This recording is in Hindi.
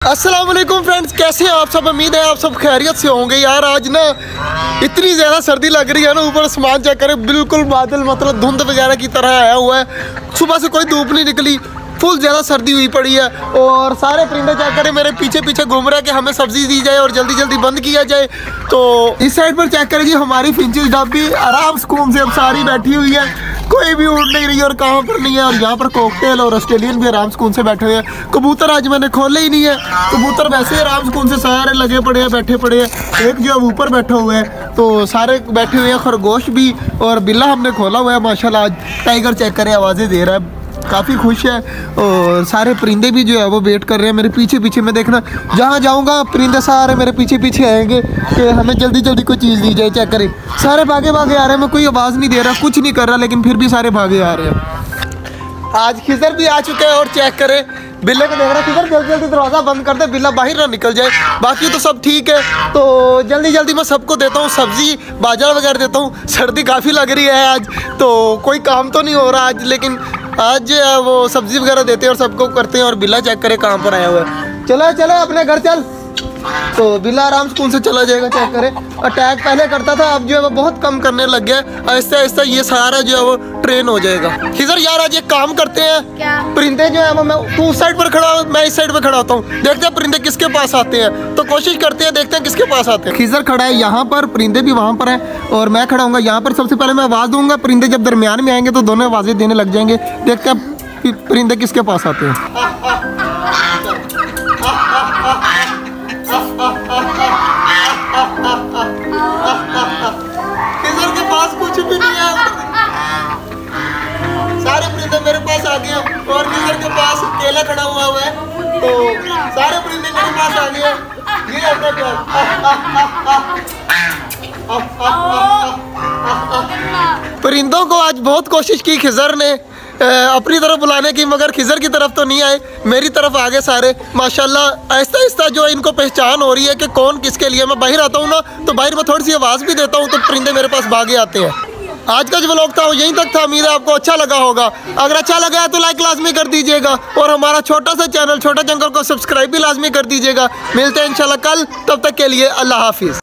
अस्सलाम वालेकुम फ्रेंड्स, कैसे हैं आप सब। उम्मीद है आप सब खैरियत से होंगे। यार आज ना इतनी ज़्यादा सर्दी लग रही है ना, ऊपर आसमान चेक करें, बिल्कुल बादल मतलब धुंध वगैरह की तरह आया हुआ है। सुबह से कोई धूप नहीं निकली, फुल ज़्यादा सर्दी हुई पड़ी है। और सारे परिंदे चेक करें मेरे पीछे पीछे घूम रहे हैं कि हमें सब्ज़ी दी जाए और जल्दी जल्दी बंद किया जाए। तो इस साइड पर चेक करें जी, हमारी फिंचेस डब्बी आराम सुकून से अब सारी बैठी हुई है, कोई भी उड़ नहीं रही है और कहाँ पर नहीं है। और यहाँ पर कॉकटेल और ऑस्ट्रेलियन भी आराम सुकून से बैठे हुए हैं। कबूतर आज मैंने खोले ही नहीं है, कबूतर वैसे ही आराम सुकून से सारे लगे पड़े हैं, बैठे पड़े हैं। एक जो अब ऊपर बैठा हुआ है, तो सारे बैठे हुए हैं। खरगोश भी और बिल्ला हमने खोला हुआ है माशाल्लाह। आज टाइगर चेक करें आवाज़ें दे रहा है, काफ़ी खुश है। और सारे परिंदे भी जो है वो वेट कर रहे हैं मेरे पीछे पीछे। मैं देखना जहाँ जाऊँगा परिंदे सारे मेरे पीछे पीछे आएंगे कि हमें जल्दी जल्दी कोई चीज़ दी जाए। चेक करें सारे भागे भागे आ रहे हैं, मैं कोई आवाज़ नहीं दे रहा, कुछ नहीं कर रहा, लेकिन फिर भी सारे भागे आ रहे हैं। आज खिजर भी आ चुके हैं और चेक करें बिल्ले को देख रहा है, खिजर जल्दी जल्दी दरवाज़ा बंद कर दे, बिल्ला बाहर ना निकल जाए। बाकी तो सब ठीक है। तो जल्दी जल्दी मैं सबको देता हूँ सब्ज़ी बाजार वगैरह देता हूँ। सर्दी काफ़ी लग रही है आज, तो कोई काम तो नहीं हो रहा आज, लेकिन आज वो सब्ज़ी वगैरह देते हैं और सबको करते हैं। और बिल्ला चेक करे कहाँ पर आया हुआ है। चलो चलो अपने घर चल। तो बिल्ला आराम सुकून से चला जाएगा। चेक करें अटैक पहले करता था, अब जो है वो बहुत कम करने लग गया। आहिस्ता आहिस्ता ये सारा जो है वो ट्रेन हो जाएगा। खिजर यार आज एक काम करते हैं, परिंदे जो है वो तू उस साइड पर खड़ा हो, मैं इस साइड पर खड़ा होता हूँ, देखते हैं परिंदे किसके पास आते हैं। तो कोशिश करते हैं, देखते हैं किसके पास आते हैं। खिजर खड़ा है यहाँ पर, परिंदे भी वहाँ पर है और मैं खड़ा हूँ यहाँ पर। सबसे पहले मैं आवाज़ दूंगा, परिंदे जब दरमियान में आएंगे तो दोनों आवाज़ें देने लग जाएंगे। देखते हैं परिंदे किसके पास आते हैं। खिजर के पास कुछ भी नहीं है, सारे परिंदे मेरे पास आ गए और खिजर के पास केला खड़ा हुआ है, तो सारे परिंदे मेरे पास आ गए। ये अपना परिंदों को आज बहुत कोशिश की खिजर ने अपनी तरफ बुलाने की, मगर खिजर की तरफ तो नहीं आए, मेरी तरफ आ गए सारे माशाल्लाह। आहिस्ता आहिस्ता जो इनको पहचान हो रही है कि कौन किसके लिए। मैं बाहर आता हूँ ना, तो बाहर में थोड़ी सी आवाज़ भी देता हूँ, तो परिंदे मेरे पास भागे आते हैं। आज का जो व्लॉग था वो यहीं तक था। उम्मीद है आपको अच्छा लगा होगा। अगर अच्छा लगा है तो लाइक लाजमी कर दीजिएगा और हमारा छोटा सा चैनल छोटा जंगल को सब्सक्राइब भी लाजमी कर दीजिएगा। मिलते हैं इंशाल्लाह कल, तब तक के लिए अल्लाह हाफिज़।